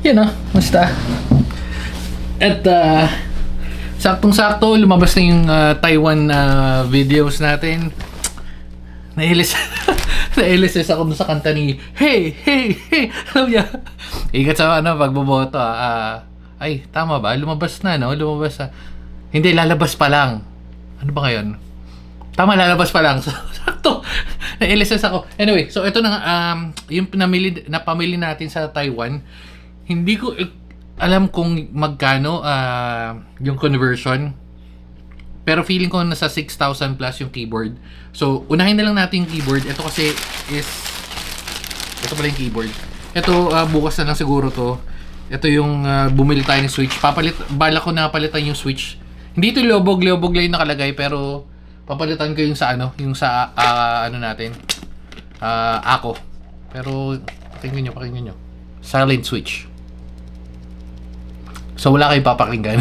Yan o, musta? At saktong-sakto, lumabas na yung Taiwan videos natin. Nailis nailis ako dun sa kanta ni Hey, hey, hey. Alam niya? Ingat sa pagboboto. Ay, tama ba? Lumabas na, no? Lumabas na. Hindi, lalabas pa lang. Ano ba ngayon? Tama, lalabas pa lang. So, sakto. Nailis ako. Anyway, so ito na yung napamili natin sa Taiwan. Hindi ko alam kung magkano yung conversion. Pero feeling ko nasa 6,000 plus yung keyboard. So, unahin na lang natin yung keyboard. Ito kasi is... Ito pala yung keyboard. Ito, bukas na lang siguro to. Ito yung bumili tayo ng switch. Bala ko na palitan yung switch. Hindi ito lobog lang yung nakalagay. Pero, papalitan ko yung sa yung sa natin. Ako. Pero, pakinggan nyo. Silent switch. So, wala kayong papakinggan.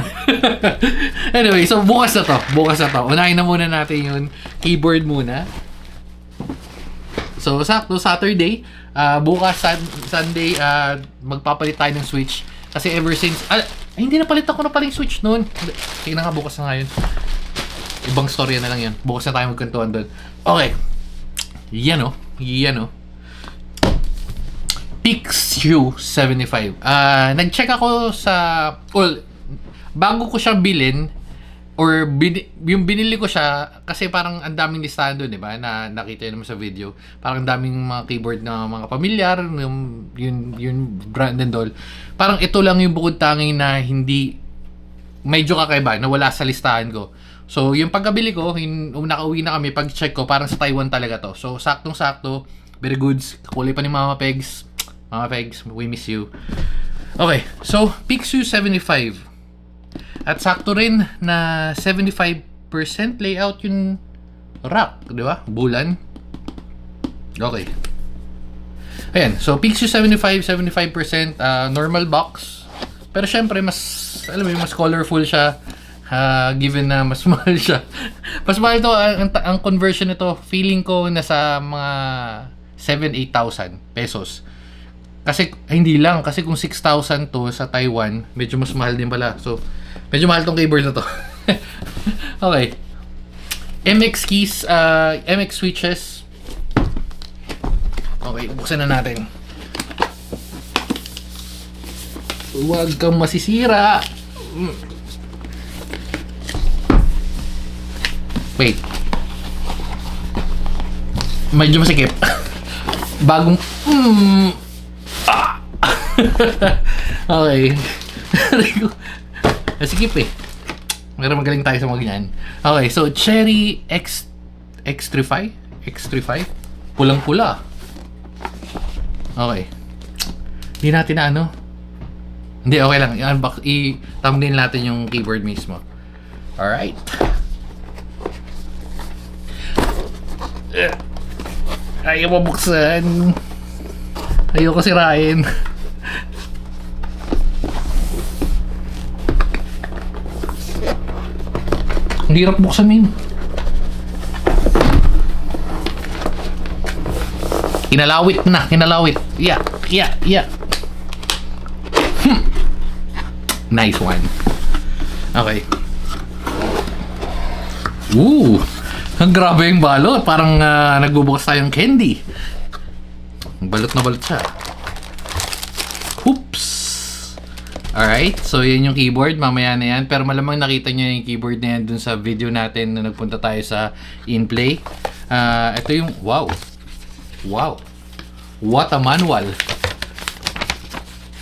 Anyway, so bukas na to. Unahin na muna natin yung keyboard muna. So, sakto, Saturday. Bukas, Sunday, magpapalit tayo ng switch. Kasi ever since... hindi napalitan ko na pala yung switch noon. Tingnan nga, bukas na ngayon. Ibang storya na lang yan. Bukas na tayo magkantuan doon. Okay. Yan o. Pixu 75. Nag-check ako sa... Well, bago ko siya bilhin, or yung binili ko siya, kasi parang ang daming listahan doon, di ba? Na nakita yun naman sa video. Parang ang daming mga keyboard na mga pamilyar, yung brand and all. Parang ito lang yung bukod tanging na hindi... Medyo kakaiba, na wala sa listahan ko. So, yung pagkabili ko, nakauwi na kami, pag-check ko, parang sa Taiwan talaga to. So, saktong-sakto, very goods. Kulay pa ni Mama Pegs. Mama Pegs, we miss you. Okay, so Pixu 75. At sakto rin na 75% layout yung rack, di ba? Bulan. Okay. Ayan, so Pixu 75, 75%, normal box. Pero syempre, mas colorful siya. Given na mas mahal siya. Mas mahal ito, ang conversion nito, feeling ko nasa mga 7,000-8,000 pesos. Kasi, hindi lang. Kasi kung 6,000 to sa Taiwan, medyo mas mahal din pala. So, medyo mahal tong keyboard na to. Okay. MX keys, MX switches. Okay, buksan na natin. Huwag kang masisira. Wait. Medyo masikip. Bagong... Okay. Nasikip eh. Pero magaling tayo sa mga ganyan. Okay, so Cherry X35? X35? Pulang-pula. Okay. Hindi natin na ano. Hindi, okay lang. I-thumbnail natin yung keyboard mismo. Alright. Ayaw mabuksan. Ayoko sirain. Hindi hirap buksan, min. Kinalawit. Yeah. Nice one. Okay. Ang grabe yung balot. Parang nagbubukas tayong candy. Balot na balot siya. Oops. Alright, so yan yung keyboard. Mamaya na yan. Pero malamang nakita nyo yung keyboard na yan dun sa video natin na nagpunta tayo sa InPlay. Ito yung... Wow. What a manual.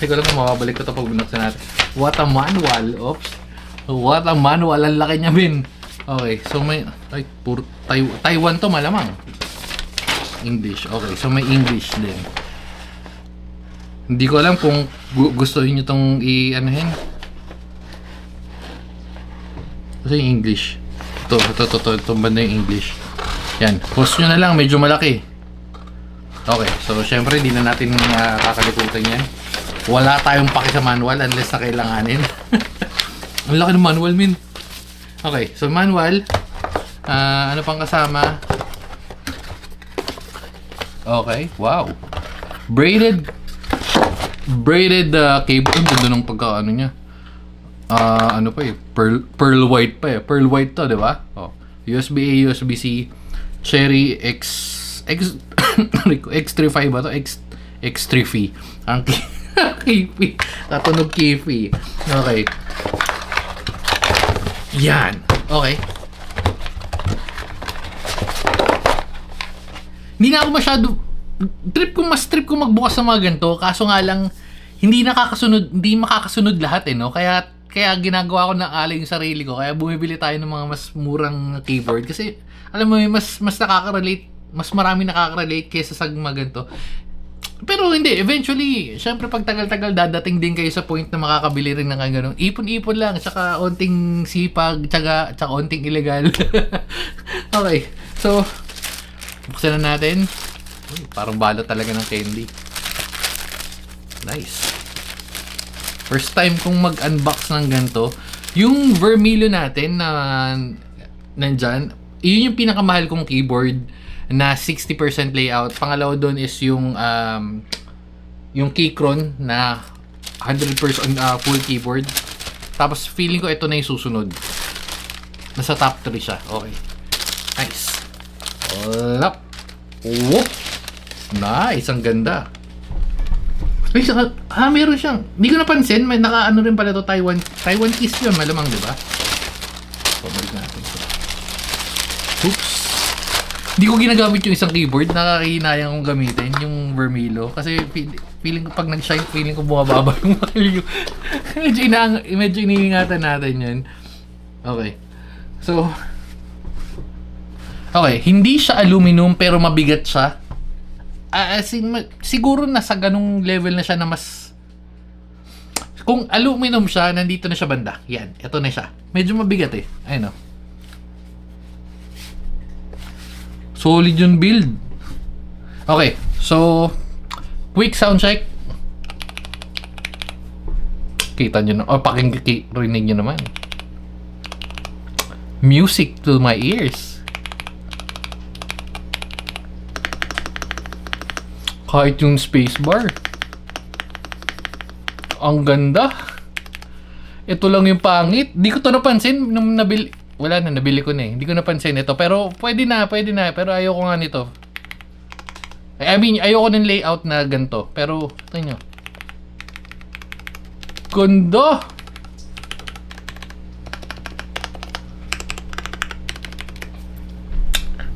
Teka lang kung mababalik ko ito pag binuksan natin. What a manual. Oops. What a manual. Ang laki niya, bin. Okay, so may... Ay, puro Taiwan to malamang. English. Okay, so may English din. Hindi ko alam kung gusto niyo itong i-anuhin. Kasi yung English. Ito banda yung English. Yan, post nyo na lang, medyo malaki. Okay, so syempre hindi na natin kakalimutan yan. Wala tayong paki sa manual unless na kailanganin. Ang laki ng manual, min. Okay, so manual. Ano pang kasama? Okay, wow. Braided braided cable. Ang ganda ng pagka ano niya. Ano pa eh, pearl white pa eh. Pearl white to, di ba? Oh. USB-A, USB-C, Cherry X35 ba to? X3V. Ang kifi. Katunog kifi. Okay. Yan. Okay. Hindi na ako masyado mas trip ko magbukas ng mga ganito, kaso nga lang hindi makakasunod lahat no. Kaya ginagawa ko ng alay yung sarili ko. Kaya bumibili tayo ng mga mas murang keyboard kasi alam mo mas nakaka-relate, mas marami nakaka-relate kaysa sa mga ganito. Pero hindi, eventually, syempre pag tagal-tagal dadating din kayo sa point na makakabili rin ng ganun. Ipon-ipon lang, tsaka onting sipag, tsaka onting illegal. Okay, so buksan na natin. Uy, parang balot talaga ng candy. Nice. First time kong mag-unbox ng ganito. Yung Vermilo natin na nandyan, yun yung pinakamahal kong keyboard na 60% layout. Pangalawa doon is yung Keychron na 100% full keyboard. Tapos feeling ko ito na yung susunod. Nasa top 3 siya. Okay. Nice. Whoop. Nice, ang ganda. Ay, meron siyang, hindi ko napansin, may naka-ano rin pala to, Taiwan keys yun, malamang, di ba? Pabalik natin ito. Oops. Hindi ko ginagamit yung isang keyboard, nakakahinayang kong gamitin, yung Vermilo. Kasi feeling ko, pag nag-shine, feeling ko bumababa yung makil. Medyo iniingatan natin yun. Okay. So, okay, hindi siya aluminum pero mabigat siya. Siguro nasa ganung level na siya na mas... Kung aluminum siya, nandito na siya banda. Yan, ito na siya. Medyo mabigat eh. Ayun o. Solid yung build. Okay, so... Quick sound check. Kita nyo na. O, rinig nyo naman. Music to my ears. Kahit yung spacebar. Ang ganda. Ito lang yung pangit. Di ko to napansin nung nabili. Wala na, nabili ko na eh. Hindi ko napansin ito. Pero pwede na. Pero ayoko nga nito. I mean, ayoko ng layout na ganito. Pero, ito nyo. Ganda.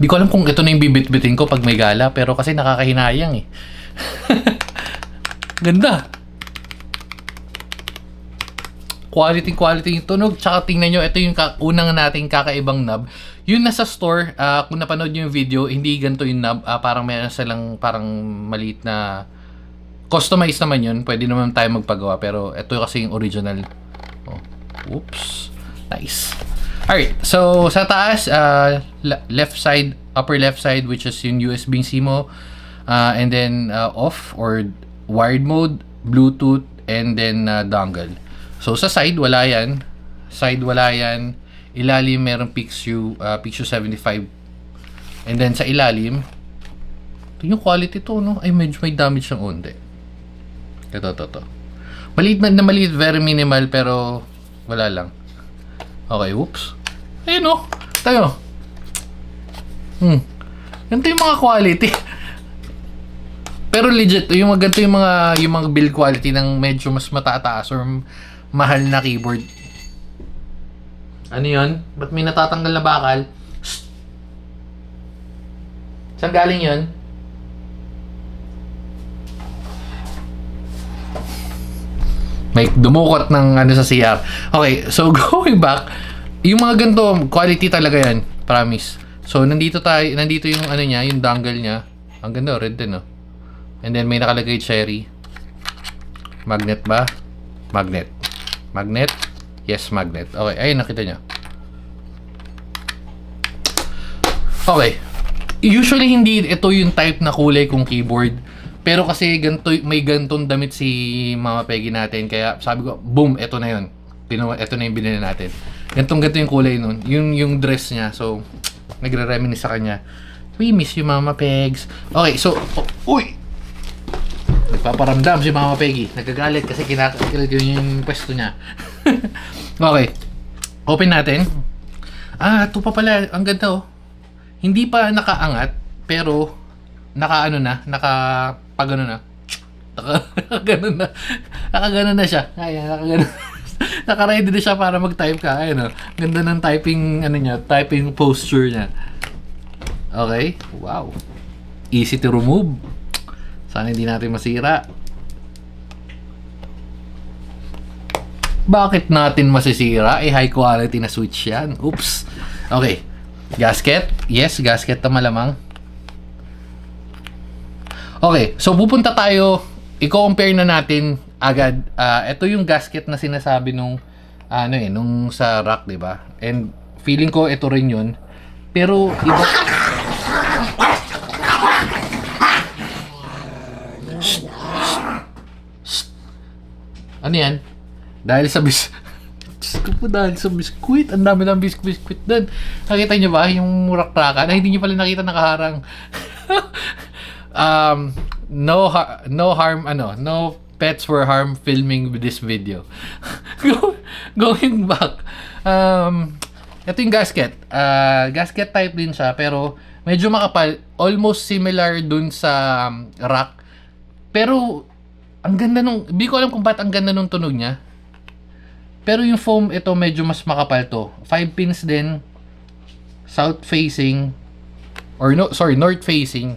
Di ko alam kung ito na yung bibit-bitin ko pag may gala, pero kasi nakakahinayang eh. Ganda. Quality yung tunog. Tsaka tingnan nyo, ito yung unang nating kakaibang knob. Yung nasa store, kung napanood nyo yung video, hindi ganito yung knob. Parang meron silang parang maliit na customized naman yun. Pwede naman tayo magpagawa, pero ito kasi yung original. Oh. Oops. Nice. Alright, so sa taas, left side, upper left side, which is yung USB-C mo, and then off or wired mode, Bluetooth, and then dongle. So sa side, wala yan. Ilalim, meron Pixu 75. And then sa ilalim, ito yung quality to, no? Ay, medyo may damage siyang onde. Ito. Maliit, very minimal, pero wala lang. Okay, whoops. Ayun o. Tayo. Ganito yung mga quality. Pero legit, yung ganito yung mga build quality ng medyo mas matataas or mahal na keyboard. Ano yun? Ba't may natatanggal na bakal? Shhh. Saan galing yun? May dumukot ng ano sa CR. Okay, so going back, yung mga ganito, quality talaga yan, promise. So nandito yung ano niya, yung dongle niya. Ang ganda, red din, no? And then may nakalagay cherry. Magnet ba? Magnet. Yes, magnet. Okay, ayun, nakita niyo. Okay. Usually hindi ito yung type na kulay kong keyboard. Pero kasi may gantong damit si Mama Peggy natin. Kaya sabi ko, boom, ito na yun. Ito na yung binili natin. Ganto yung kulay nun. Yung dress niya. So, nagre-reminisce sa kanya. We miss you, Mama Pegs. Okay, so, uy! Nagpaparamdam si Mama Peggy. Nagagalit kasi kinakalit yung pwesto niya. Okay. Open natin. Ito pa pala. Ang ganda oh. Hindi pa nakaangat, pero naka-ano na, nakapagano na. Nakaganon na. Nakaganon na siya. Ayan, nakaganon. Naka-ready na siya para mag-type ka. Ayun oh. Ganda ng typing, ano niya, typing posture niya. Okay. Wow. Easy to remove. Sana hindi natin masira. Bakit natin masisira? High quality na switch yan. Oops. Okay. Gasket. Yes, gasket na malamang. Okay. So, pupunta tayo. I-compare na natin agad. Ito yung gasket na sinasabi nung nung sa rack, diba? And feeling ko ito rin yun. Pero, iba... Ano yan? Dahil sa dahil sa biskuit. Ang dami ng biskuit doon. Nakita nyo ba yung murak-rakan? Ay, hindi nyo pala nakita nakaharang. No pets were harmed filming this video. Going back. Ito yung gasket. Gasket type din siya, pero medyo makapal. Almost similar dun sa rack. Pero, ang ganda nung, hindi ko alam kung ba't ang ganda nung tunog niya. Pero yung foam, ito medyo mas makapal to. 5 pins din. South facing. Or no, sorry, north facing.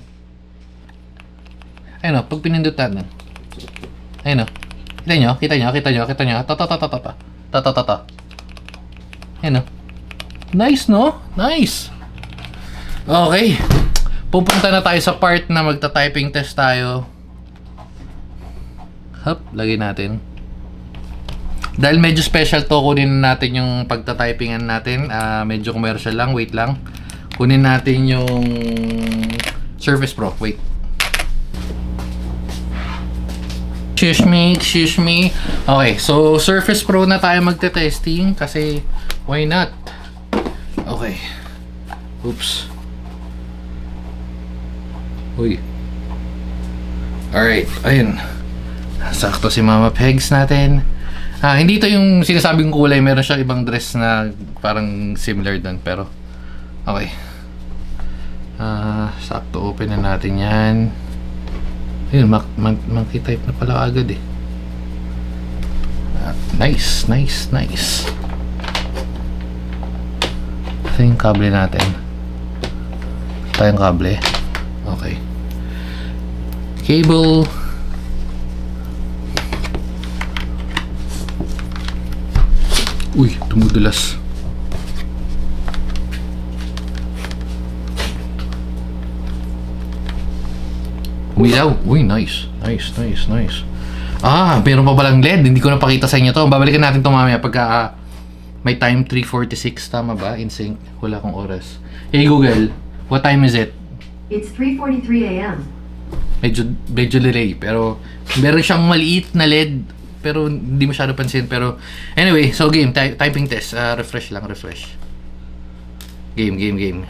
Ayun o, pag pinindot natin. Ayun o. Kita nyo. Ta. Ayun o. Nice, no? Nice. Okay. Pupunta na tayo sa part na magta-typing test tayo. Hop, lagay natin. Dahil medyo special to, kunin natin yung pagta-typingan natin. Medyo commercial lang, wait lang. Kunin natin yung Surface Pro, wait. Excuse me. Okay, so Surface Pro na tayo magte-testing kasi why not? Okay. Oops. Uy. Alright, ayun. Sakto si Mama Pegs natin. Hindi to yung sinasabing kulay. Meron siya ibang dress na parang similar dun. Pero, okay. Sakto, open na natin yan. Ayun, monkey-type na pala agad eh. Nice. Ito yung kable natin. Ito yung kable. Okay. Cable. Uy, tumudulas. Umilaw. Uy, nice. Meron pa palang LED. Hindi ko na pakita sa inyo to. Babalikan natin to mamaya pagka may time 3:46. Tama ba? In sync. Wala akong oras. Hey Google, what time is it? It's 3:43 a.m. Medyo delay. Pero meron siyang maliit na LED. Pero hindi masyado pansin. Pero anyway, so game. Typing test. Refresh. Game.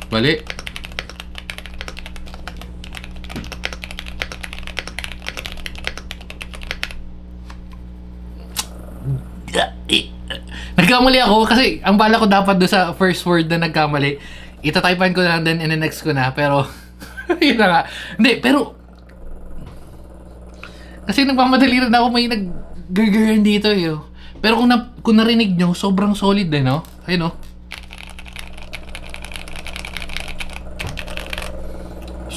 Bali. Nagkamali ako kasi ang bala ko dapat do sa first word na nagkamali. Itatypean ko na then and the next ko na, pero yun na nga. Hindi, pero kasi nagmamadali rin ako, may nag-gurgurn dito eh. Pero kung narinig nyo, sobrang solid eh, no? Ayun, no?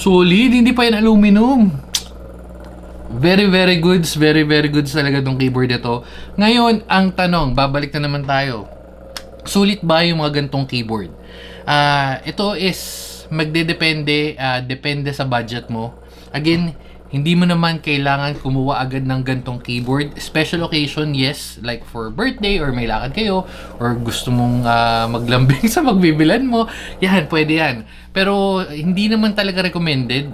Solid, hindi pa yan aluminum. Very goods talaga tong keyboard ito. Ngayon, ang tanong, babalik na naman tayo. Sulit ba yung mga gantong keyboard? Ito is magdedepende, depende sa budget mo. Again, hindi mo naman kailangan kumuha agad ng gantong keyboard. Special occasion, yes, like for birthday or may lakad kayo or gusto mong maglambing sa magbibilan mo, yan, pwede yan. Pero hindi naman talaga recommended.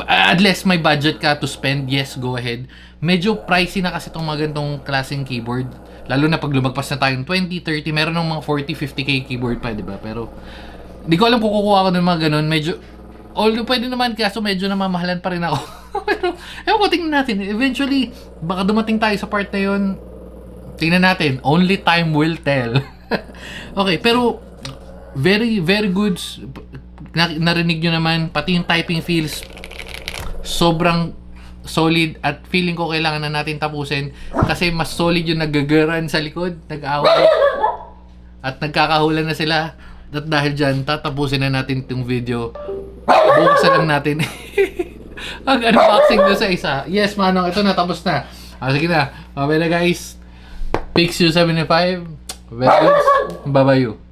Unless may budget ka to spend, yes, go ahead. Medyo pricey na kasi itong mga gantong klaseng keyboard. Lalo na pag lumagpas na tayong 20, 30, meron ng mga 40, 50k keyboard pa, di ba? Pero di ko alam kung kukuha ko ng mga ganun. Medyo, although pwede naman, kaso medyo namamahalan pa rin ako. Pero, ewan ko, tingnan natin. Eventually, baka dumating tayo sa part na yun. Tingnan natin. Only time will tell. Okay, pero, very, very good. Narinig nyo naman, pati yung typing feels, sobrang solid at feeling ko kailangan na natin tapusin kasi mas solid yung naggagaran sa likod, nag-aaway at nagkakahulan na sila. At dahil dyan, tatapusin na natin itong video. Bukas na lang natin ang unboxing doon sa isa. Yes, Manong, ito na, tapos na. Sige na, okay na guys. Pixu 75, very good. Bye-bye you.